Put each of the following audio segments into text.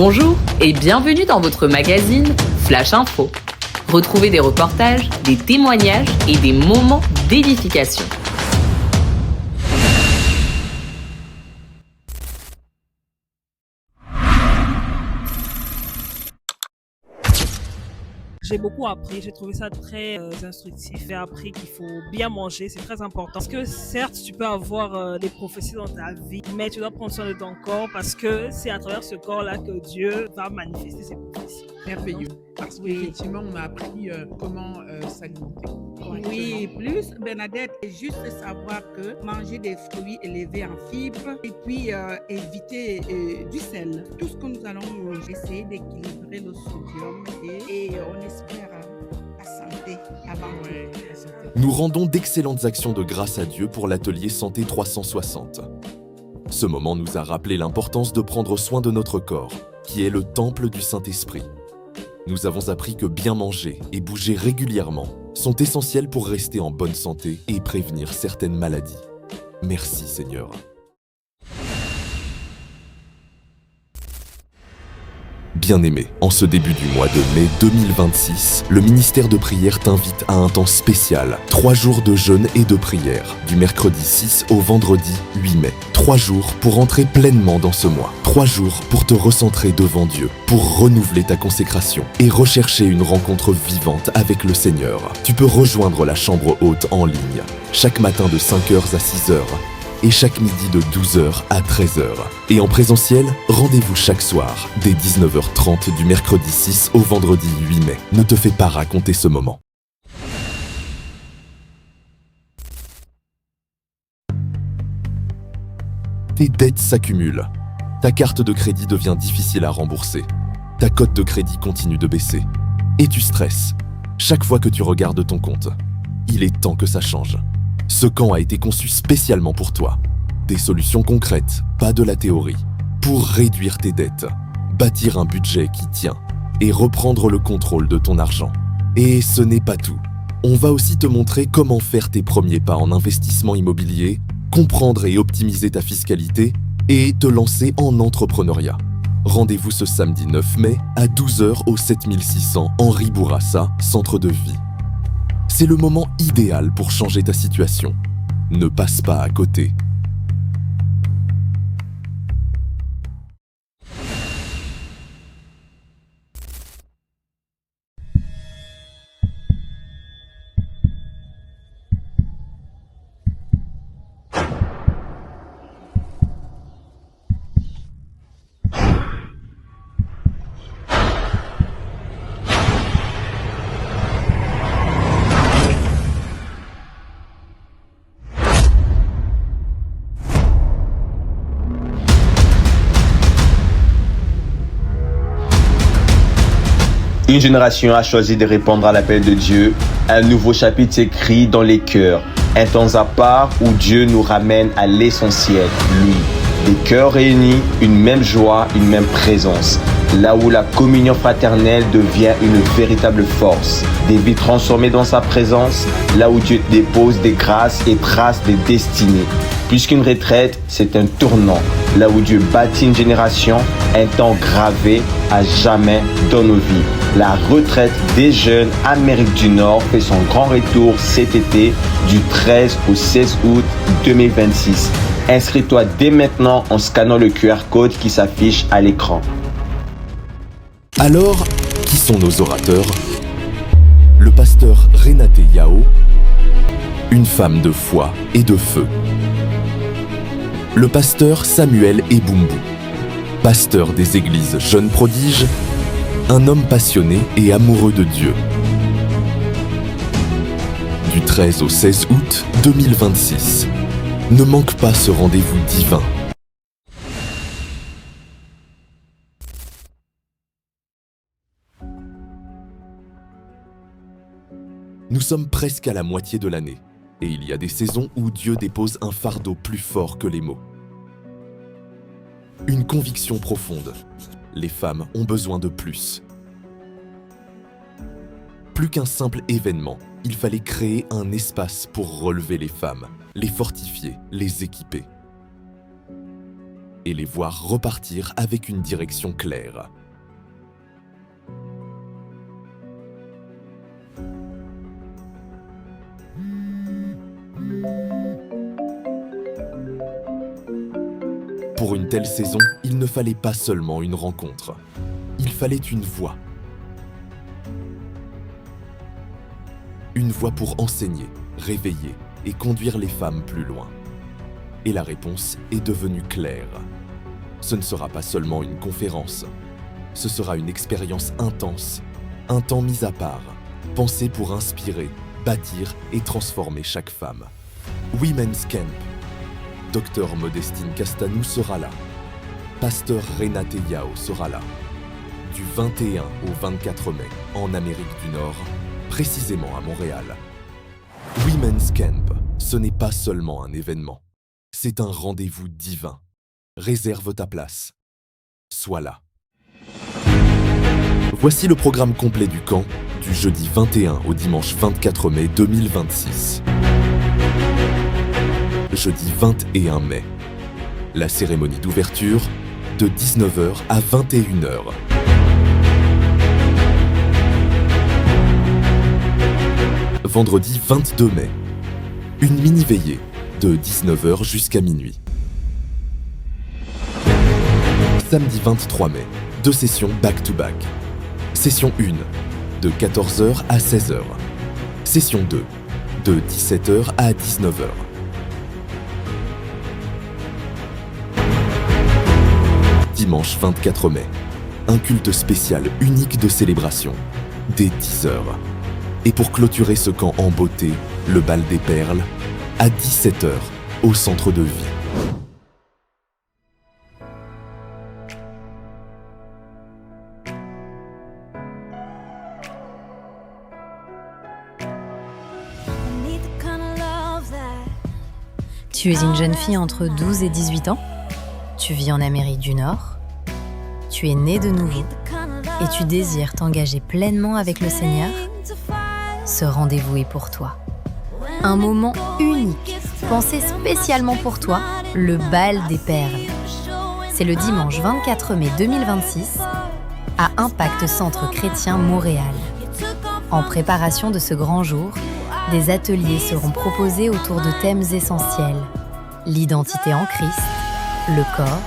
Bonjour et bienvenue dans votre magazine Flash Info. Retrouvez des reportages, des témoignages et des moments d'édification. J'ai beaucoup appris, j'ai trouvé ça très instructif. J'ai appris qu'il faut bien manger, c'est très important. Parce que certes, tu peux avoir des prophéties dans ta vie, mais tu dois prendre soin de ton corps parce que c'est à travers ce corps-là que Dieu va manifester ses prophéties. Merveilleux, parce qu'effectivement, on a appris comment s'alimenter. Oui, plus Bernadette, juste savoir que manger des fruits élevés en fibres et puis éviter du sel. Tout ce que nous allons essayer d'équilibrer le sodium et on espère la santé avant tout. Nous rendons d'excellentes actions de grâce à Dieu pour l'atelier Santé 360. Ce moment nous a rappelé l'importance de prendre soin de notre corps, qui est le temple du Saint-Esprit. Nous avons appris que bien manger et bouger régulièrement sont essentiels pour rester en bonne santé et prévenir certaines maladies. Merci Seigneur. Bien-aimé, en ce début du mois de mai 2026, le ministère de prière t'invite à un temps spécial. 3 jours de jeûne et de prière, du mercredi 6 au vendredi 8 mai. 3 jours pour entrer pleinement dans ce mois. 3 jours pour te recentrer devant Dieu, pour renouveler ta consécration et rechercher une rencontre vivante avec le Seigneur. Tu peux rejoindre la chambre haute en ligne, chaque matin de 5h à 6h. Et chaque midi de 12h à 13h. Et en présentiel, rendez-vous chaque soir, dès 19h30 du mercredi 6 au vendredi 8 mai. Ne te fais pas raconter ce moment. Tes dettes s'accumulent. Ta carte de crédit devient difficile à rembourser. Ta cote de crédit continue de baisser. Et tu stresses. Chaque fois que tu regardes ton compte, il est temps que ça change. Ce camp a été conçu spécialement pour toi. Des solutions concrètes, pas de la théorie. Pour réduire tes dettes, bâtir un budget qui tient et reprendre le contrôle de ton argent. Et ce n'est pas tout. On va aussi te montrer comment faire tes premiers pas en investissement immobilier, comprendre et optimiser ta fiscalité et te lancer en entrepreneuriat. Rendez-vous ce samedi 9 mai à 12h au 7600 Henri Bourassa, centre de vie. C'est le moment idéal pour changer ta situation. Ne passe pas à côté. Une génération a choisi de répondre à l'appel de Dieu. Un nouveau chapitre s'écrit dans les cœurs. Un temps à part où Dieu nous ramène à l'essentiel, lui. Des cœurs réunis, une même joie, une même présence. Là où la communion fraternelle devient une véritable force. Des vies transformées dans sa présence. Là où Dieu dépose des grâces et trace des destinées. Plus qu'une retraite, c'est un tournant. Là où Dieu bâtit une génération, un temps gravé à jamais dans nos vies. La retraite des jeunes Amérique du Nord fait son grand retour cet été du 13 au 16 août 2026. Inscris-toi dès maintenant en scannant le QR code qui s'affiche à l'écran. Alors, qui sont nos orateurs? Le pasteur Renate Yao, une femme de foi et de feu. Le pasteur Samuel Ebumbu, pasteur des églises Jeunes Prodiges, un homme passionné et amoureux de Dieu. Du 13 au 16 août 2026. Ne manque pas ce rendez-vous divin. Nous sommes presque à la moitié de l'année, et il y a des saisons où Dieu dépose un fardeau plus fort que les mots. Une conviction profonde. Les femmes ont besoin de plus. Plus qu'un simple événement, il fallait créer un espace pour relever les femmes, les fortifier, les équiper. et les voir repartir avec une direction claire. Pour une telle saison, il ne fallait pas seulement une rencontre. Il fallait une voix. Une voix pour enseigner, réveiller et conduire les femmes plus loin. Et la réponse est devenue claire. Ce ne sera pas seulement une conférence. Ce sera une expérience intense, un temps mis à part, pensé pour inspirer, bâtir et transformer chaque femme. Women's Camp. Docteur Modestine Castanou sera là. Pasteur Renate Yao sera là. Du 21 au 24 mai, en Amérique du Nord, précisément à Montréal. Women's Camp, ce n'est pas seulement un événement. C'est un rendez-vous divin. Réserve ta place. Sois là. Voici le programme complet du camp, du jeudi 21 au dimanche 24 mai 2026. Jeudi 21 mai. La cérémonie d'ouverture, de 19h à 21h. Vendredi 22 mai. Une mini-veillée, de 19h jusqu'à minuit. Samedi 23 mai, 2 sessions back-to-back. Session 1, de 14h à 16h. Session 2, de 17h à 19h. Dimanche 24 mai, un culte spécial unique de célébration, dès 10h. Et pour clôturer ce camp en beauté, le bal des perles, à 17h, au centre de vie. Tu es une jeune fille entre 12 et 18 ans. Tu vis en Amérique du Nord. Tu es née de nouveau et tu désires t'engager pleinement avec le Seigneur. Ce rendez-vous est pour toi. Un moment unique, pensé spécialement pour toi, le bal des perles. C'est le dimanche 24 mai 2026 à Impact Centre Chrétien Montréal. En préparation de ce grand jour, des ateliers seront proposés autour de thèmes essentiels. L'identité en Christ, le corps,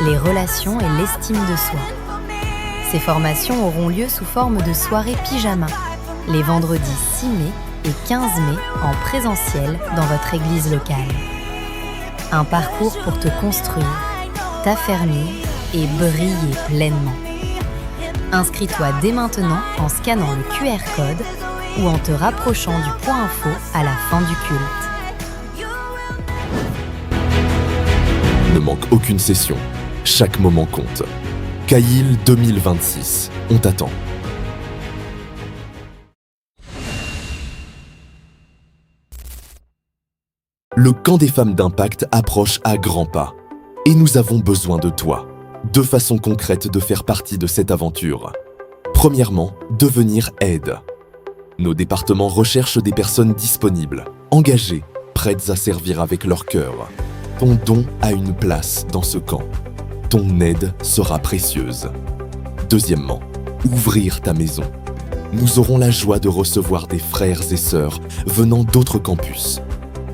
les relations et l'estime de soi. Ces formations auront lieu sous forme de soirées pyjama, les vendredis 6 mai et 15 mai en présentiel dans votre église locale. Un parcours pour te construire, t'affermir et briller pleinement. Inscris-toi dès maintenant en scannant le QR code ou en te rapprochant du point info à la fin du culte. Ne manque aucune session. Chaque moment compte. Caïl 2026. On t'attend. Le camp des femmes d'impact approche à grands pas. Et nous avons besoin de toi. 2 façons concrètes de faire partie de cette aventure. Premièrement, devenir aide. Nos départements recherchent des personnes disponibles, engagées, prêtes à servir avec leur cœur. Ton don a une place dans ce camp. Ton aide sera précieuse. Deuxièmement, ouvrir ta maison. Nous aurons la joie de recevoir des frères et sœurs venant d'autres campus.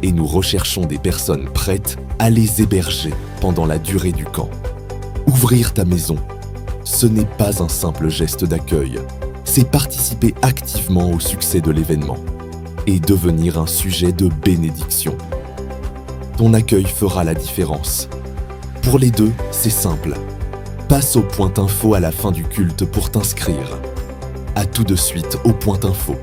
Et nous recherchons des personnes prêtes à les héberger pendant la durée du camp. Ouvrir ta maison, ce n'est pas un simple geste d'accueil. C'est participer activement au succès de l'événement et devenir un sujet de bénédiction. Ton accueil fera la différence. Pour les deux, c'est simple. Passe au point info à la fin du culte pour t'inscrire. À tout de suite au point info.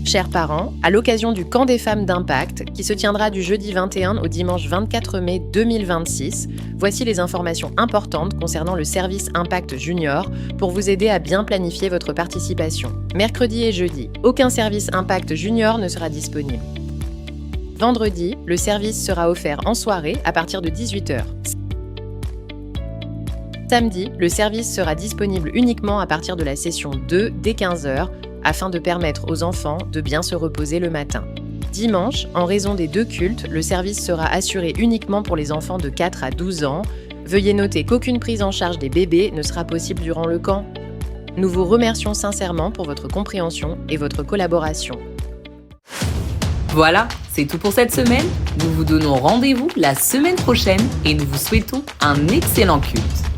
Chers parents, à l'occasion du camp des femmes d'impact, qui se tiendra du jeudi 21 au dimanche 24 mai 2026, voici les informations importantes concernant le service Impact Junior pour vous aider à bien planifier votre participation. Mercredi et jeudi, aucun service Impact Junior ne sera disponible. Vendredi, le service sera offert en soirée à partir de 18h. Samedi, le service sera disponible uniquement à partir de la session 2 dès 15h, afin de permettre aux enfants de bien se reposer le matin. Dimanche, en raison des 2 cultes, le service sera assuré uniquement pour les enfants de 4 à 12 ans. Veuillez noter qu'aucune prise en charge des bébés ne sera possible durant le camp. Nous vous remercions sincèrement pour votre compréhension et votre collaboration. Voilà, c'est tout pour cette semaine. Nous vous donnons rendez-vous la semaine prochaine et nous vous souhaitons un excellent culte.